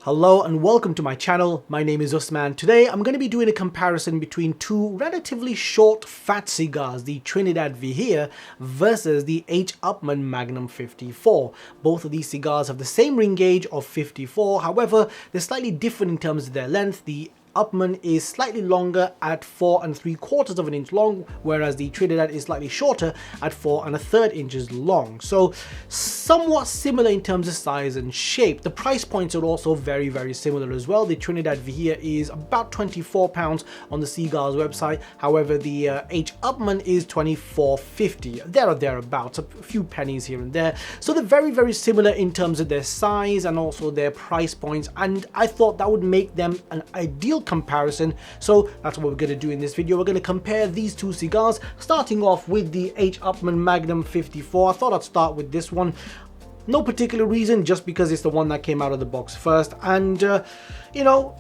Hello and welcome to my channel. My name is Upmann. Today I'm going to be doing a comparison between two relatively short fat cigars, the Trinidad Vigia versus the Upmann Magnum 54. Both of these cigars have the same ring gauge of 54, however they're slightly different in terms of their length. The Upmann is slightly longer at 4 3/4 of an inch long, whereas the Trinidad is slightly shorter at 4 1/3 inches long. So somewhat similar in terms of size and shape. The price points are also very similar as well. The Trinidad Vigia is about £24 on the Cigars website. However, the Upmann is $24.50. There or thereabouts, a few pennies here and there. So they're very similar in terms of their size and also their price points. And I thought that would make them an ideal comparison, so that's what we're going to do in this video. We're going to compare these two cigars, starting off with the Upmann Magnum 54. I thought I'd start with this one. No particular reason, just because it's the one that came out of the box first. And you know,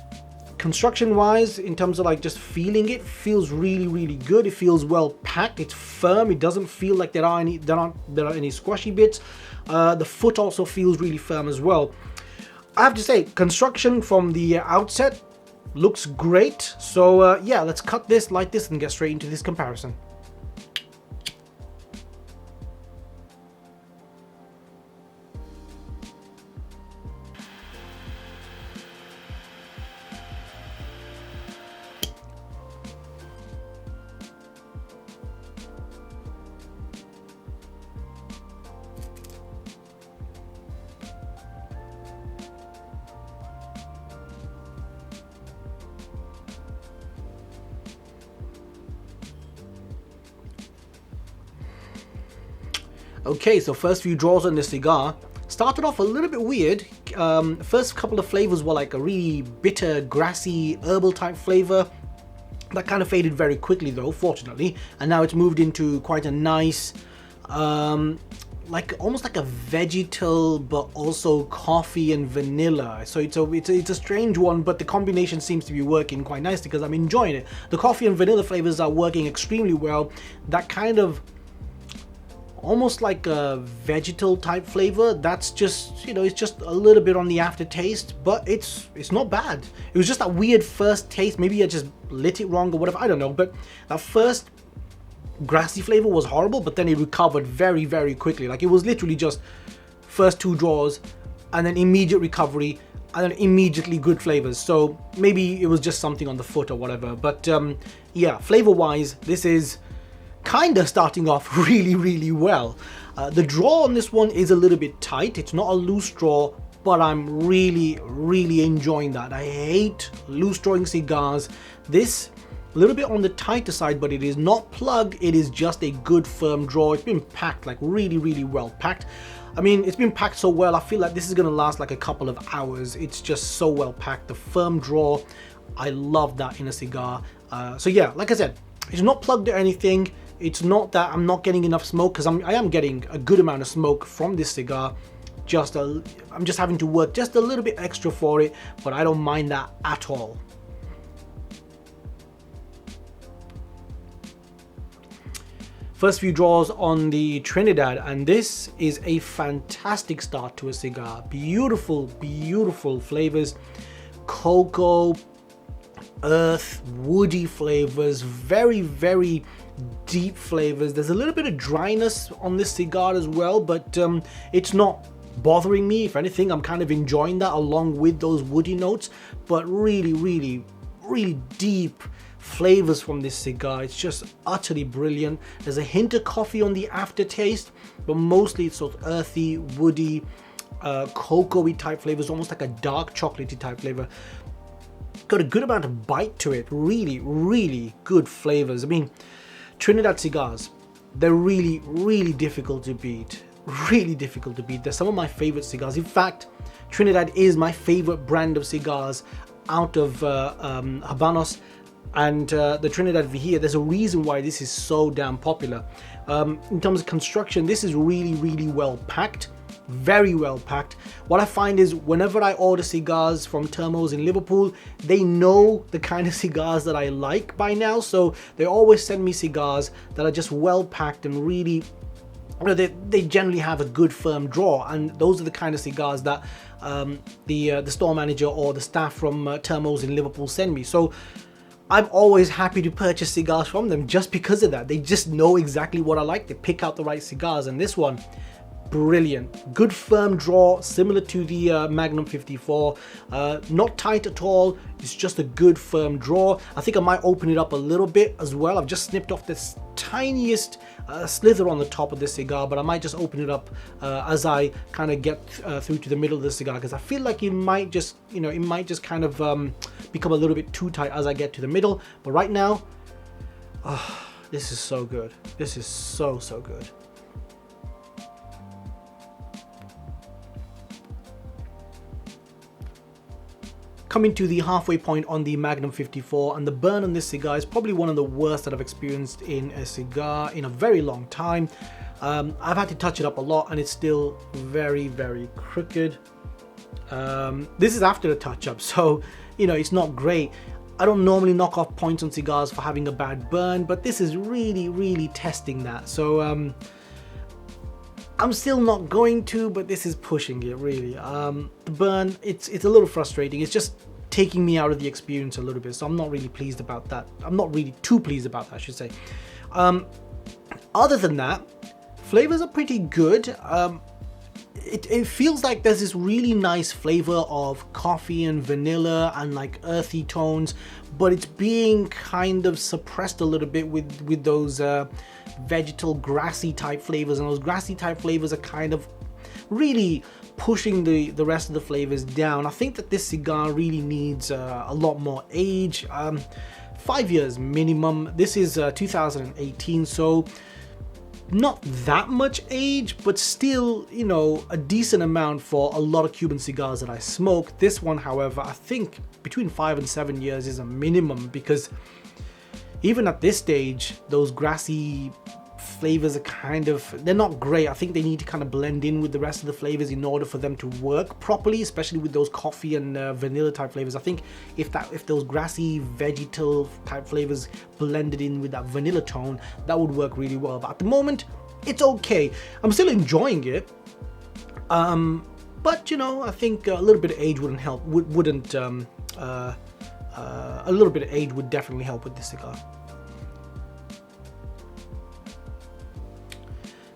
construction wise, in terms of like just feeling, it feels really good. It feels well packed, it's firm, it doesn't feel like there are any squashy bits. The foot also feels really firm as well. I have to say, construction from the outset looks great. So yeah, let's cut this, light this, and get straight into this comparison. Okay, so first few draws on this cigar. Started off a little bit weird. First couple of flavors were like a really bitter, grassy, herbal type flavor. That kind of faded very quickly though, fortunately. And now it's moved into quite a nice, like almost like a vegetal, but also coffee and vanilla. So it's a strange one, but the combination seems to be working quite nicely because I'm enjoying it. The coffee and vanilla flavors are working extremely well. That kind of almost like a vegetal type flavor, that's just, you know, it's just a little bit on the aftertaste, but it's not bad. It was just that weird first taste. Maybe I just lit it wrong or whatever, I don't know, but that first grassy flavor was horrible, but then it recovered very quickly. Like it was literally just first two draws and then immediate recovery and then immediately good flavors. So maybe it was just something on the foot or whatever, but yeah, flavor wise, this is kind of starting off really well. The draw on this one is a little bit tight. It's not a loose draw, but I'm really enjoying that. I hate loose drawing cigars. This a little bit on the tighter side, but it is not plugged. It is just a good firm draw. It's been packed like really well packed. I mean, it's been packed so well, I feel like this is gonna last like a couple of hours. It's just so well packed. The firm draw, I love that in a cigar. So yeah, like I said, it's not plugged or anything. It's not that I'm not getting enough smoke, because I am getting a good amount of smoke from this cigar. I'm just having to work just a little bit extra for it, but I don't mind that at all. First few draws on the Trinidad, and this is a fantastic start to a cigar. Beautiful flavors, cocoa, earth, woody flavors, very deep flavors. There's a little bit of dryness on this cigar as well, but it's not bothering me. If anything, I'm kind of enjoying that along with those woody notes. But really deep flavors from this cigar. It's just utterly brilliant. There's a hint of coffee on the aftertaste, but mostly it's sort of earthy, woody, cocoa-y type flavors, almost like a dark chocolatey type flavor. Got a good amount of bite to it. Really good flavors. I mean, Trinidad cigars, they're really difficult to beat. They're some of my favorite cigars. In fact, Trinidad is my favorite brand of cigars out of Habanos and the Trinidad Vigia. There's a reason why this is so damn popular. In terms of construction, this is really well packed. Very well packed. What I find is whenever I order cigars from Termos in Liverpool, they know the kind of cigars that I like by now, so they always send me cigars that are just well packed and really, you know, they generally have a good firm draw, and those are the kind of cigars that the store manager or the staff from Termos in Liverpool send me. So I'm always happy to purchase cigars from them just because of that. They just know exactly what I like. They pick out the right cigars, and this one, brilliant. Good firm draw, similar to the Magnum 54. Not tight at all. It's just a good firm draw. I think I might open it up a little bit as well. I've just snipped off this tiniest slither on the top of this cigar, but I might just open it up as I kind of get through to the middle of the cigar, because I feel like it might just, you know, it might just kind of become a little bit too tight as I get to the middle. But right now, this is so good. This is so good. Coming to the halfway point on the Magnum 54, and the burn on this cigar is probably one of the worst that I've experienced in a cigar in a very long time. I've had to touch it up a lot, and it's still very crooked. This is after the touch-up, so you know, it's not great. I don't normally knock off points on cigars for having a bad burn, but this is really testing that. So I'm still not going to, but this is pushing it really. The burn, it's a little frustrating. It's just taking me out of the experience a little bit, so I'm not really pleased about that. I'm not really too pleased about that, I should say. Other than that, flavors are pretty good. It feels like there's this really nice flavor of coffee and vanilla and like earthy tones, but it's being kind of suppressed a little bit with those vegetal grassy type flavors, and those grassy type flavors are kind of really pushing the rest of the flavors down. I think that this cigar really needs a lot more age. 5 years minimum. This is 2018, so not that much age, but still, you know, a decent amount for a lot of Cuban cigars that I smoke. This one, however, I think between 5 and 7 years is a minimum, because even at this stage, those grassy flavors are kind of, they're not great. I think they need to kind of blend in with the rest of the flavors in order for them to work properly, especially with those coffee and vanilla type flavors. I think if those grassy vegetal type flavors blended in with that vanilla tone, that would work really well. But at the moment, it's okay. I'm still enjoying it, but you know, I think a little bit of age wouldn't help. A little bit of age would definitely help with this cigar.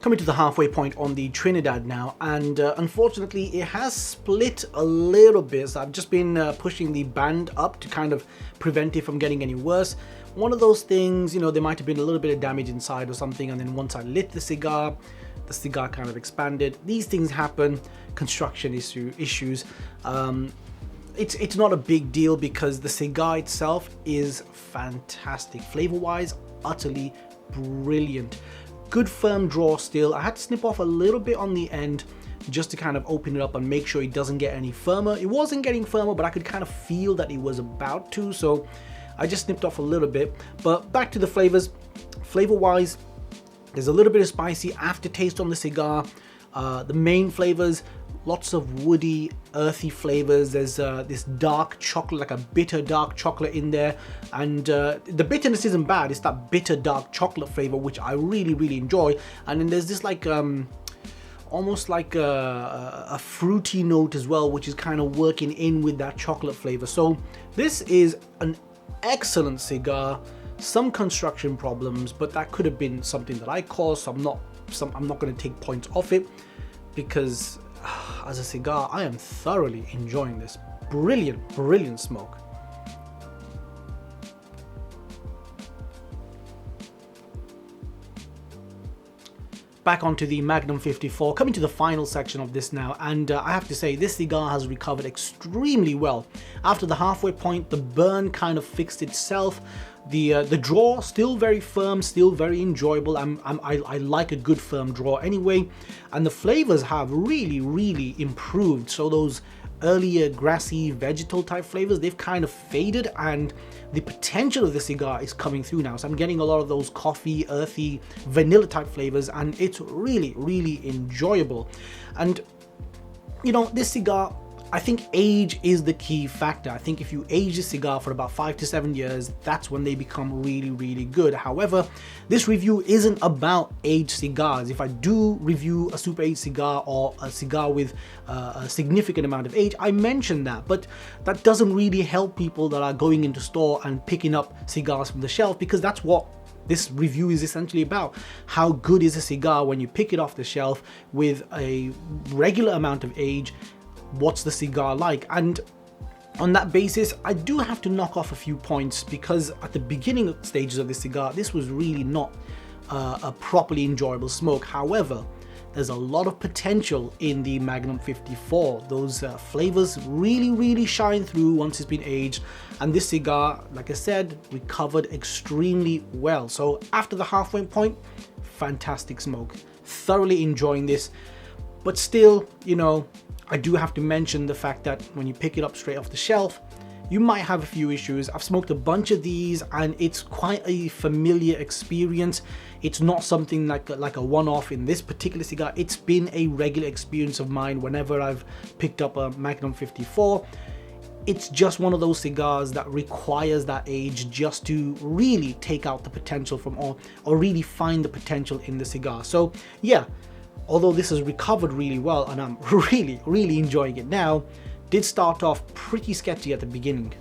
Coming to the halfway point on the Trinidad now, and unfortunately it has split a little bit, so I've just been pushing the band up to kind of prevent it from getting any worse. One of those things, you know, there might have been a little bit of damage inside or something, and then once I lit the cigar kind of expanded. These things happen, construction issues. It's not a big deal because the cigar itself is fantastic. Flavor-wise, utterly brilliant. Good firm draw still. I had to snip off a little bit on the end just to kind of open it up and make sure it doesn't get any firmer. It wasn't getting firmer, but I could kind of feel that it was about to, so I just snipped off a little bit. But back to the flavors. Flavor-wise, there's a little bit of spicy aftertaste on the cigar. The main flavors, lots of woody, earthy flavors. There's this dark chocolate, like a bitter dark chocolate in there, and the bitterness isn't bad. It's that bitter dark chocolate flavor which I really enjoy. And then there's this like almost like a fruity note as well, which is kind of working in with that chocolate flavor. So this is an excellent cigar. Some construction problems, but that could have been something that I caused, so I'm not going to take points off it, because as a cigar, I am thoroughly enjoying this. Brilliant smoke. Back onto the Magnum 54, coming to the final section of this now, and I have to say this cigar has recovered extremely well. After the halfway point, the burn kind of fixed itself. The draw still very firm, still very enjoyable. I like a good firm draw anyway, and the flavors have really improved. So those earlier grassy vegetal type flavors, they've kind of faded, and the potential of the cigar is coming through now. So I'm getting a lot of those coffee, earthy, vanilla type flavors, and it's really enjoyable. And you know, this cigar, I think age is the key factor. I think if you age a cigar for about 5 to 7 years, that's when they become really, really good. However, this review isn't about aged cigars. If I do review a super aged cigar or a cigar with a significant amount of age, I mention that, but that doesn't really help people that are going into store and picking up cigars from the shelf, because that's what this review is essentially about. How good is a cigar when you pick it off the shelf with a regular amount of age? What's the cigar like? And on that basis, I do have to knock off a few points, because at the beginning stages of this cigar, this was really not a properly enjoyable smoke. However, there's a lot of potential in the Magnum 54. Those flavors really shine through once it's been aged, and this cigar, like I said, recovered extremely well. So after the halfway point, fantastic smoke. Thoroughly enjoying this, but still, you know, I do have to mention the fact that when you pick it up straight off the shelf, you might have a few issues. I've smoked a bunch of these and it's quite a familiar experience. It's not something like a one-off in this particular cigar. It's been a regular experience of mine whenever I've picked up a Magnum 54. It's just one of those cigars that requires that age just to really take out the potential from or really find the potential in the cigar. So yeah, although this has recovered really well and I'm really enjoying it now, did start off pretty sketchy at the beginning.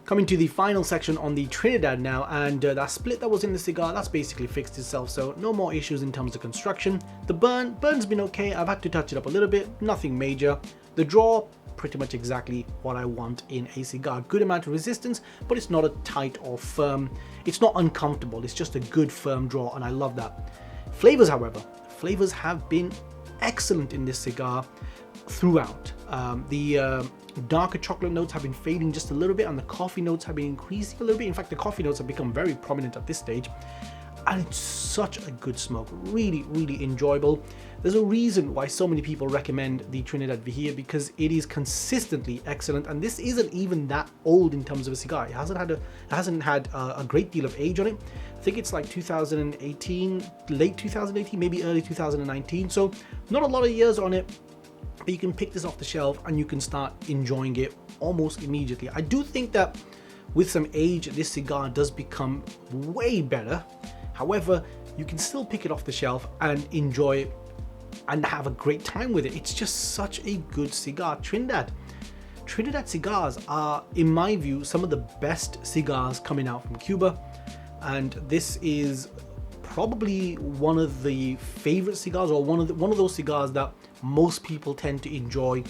Coming to the final section on the Trinidad now, and that split that was in the cigar, that's basically fixed itself, so no more issues in terms of construction. The burn's been okay. I've had to touch it up a little bit, nothing major. The draw, pretty much exactly what I want in a cigar. Good amount of resistance, but it's not a tight or firm. It's not uncomfortable. It's just a good firm draw, and I love that. Flavors, however, flavors have been excellent in this cigar throughout. The darker chocolate notes have been fading just a little bit, and the coffee notes have been increasing a little bit. In fact, the coffee notes have become very prominent at this stage, and it's such a good smoke. Really enjoyable. There's a reason why so many people recommend the Trinidad Vigia, because it is consistently excellent, and this isn't even that old in terms of a cigar. It hasn't had a great deal of age on it. I think it's like 2018, late 2018, maybe early 2019, so not a lot of years on it, but you can pick this off the shelf and you can start enjoying it almost immediately. I do think that with some age, this cigar does become way better. However, you can still pick it off the shelf and enjoy it and have a great time with it. It's just such a good cigar. Trinidad cigars are, in my view, some of the best cigars coming out from Cuba, and this is probably one of the favorite cigars, or one of those cigars that most people tend to enjoy,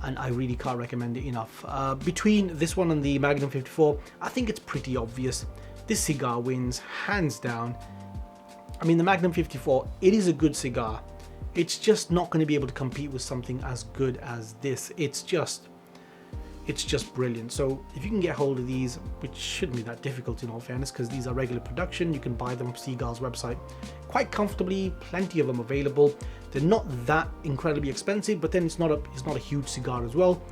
and I really can't recommend it enough. Between this one and the Magnum 54, I think it's pretty obvious. This cigar wins hands down. I mean, the Magnum 54, it is a good cigar. It's just not going to be able to compete with something as good as this. It's just brilliant. So if you can get hold of these, which shouldn't be that difficult in all fairness, because these are regular production, you can buy them on Cigar's website quite comfortably. Plenty of them available. They're not that incredibly expensive, but then it's not a huge cigar as well.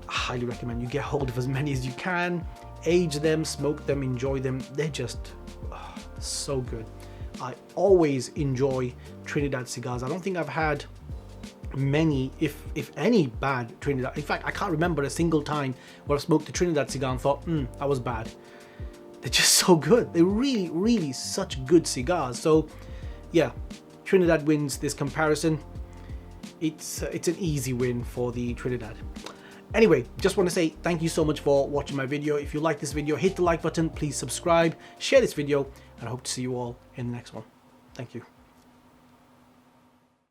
I highly recommend you get hold of as many as you can, age them, smoke them, enjoy them. They're just so good. I always enjoy Trinidad cigars. I don't think I've had many, if any, bad Trinidad. In fact, I can't remember a single time where I've smoked a Trinidad cigar and thought, that was bad. They're just so good. They're really such good cigars. So yeah, Trinidad wins this comparison. It's an easy win for the Trinidad. Anyway, just want to say thank you so much for watching my video. If you like this video, hit the like button, please subscribe, share this video, and I hope to see you all in the next one. Thank you.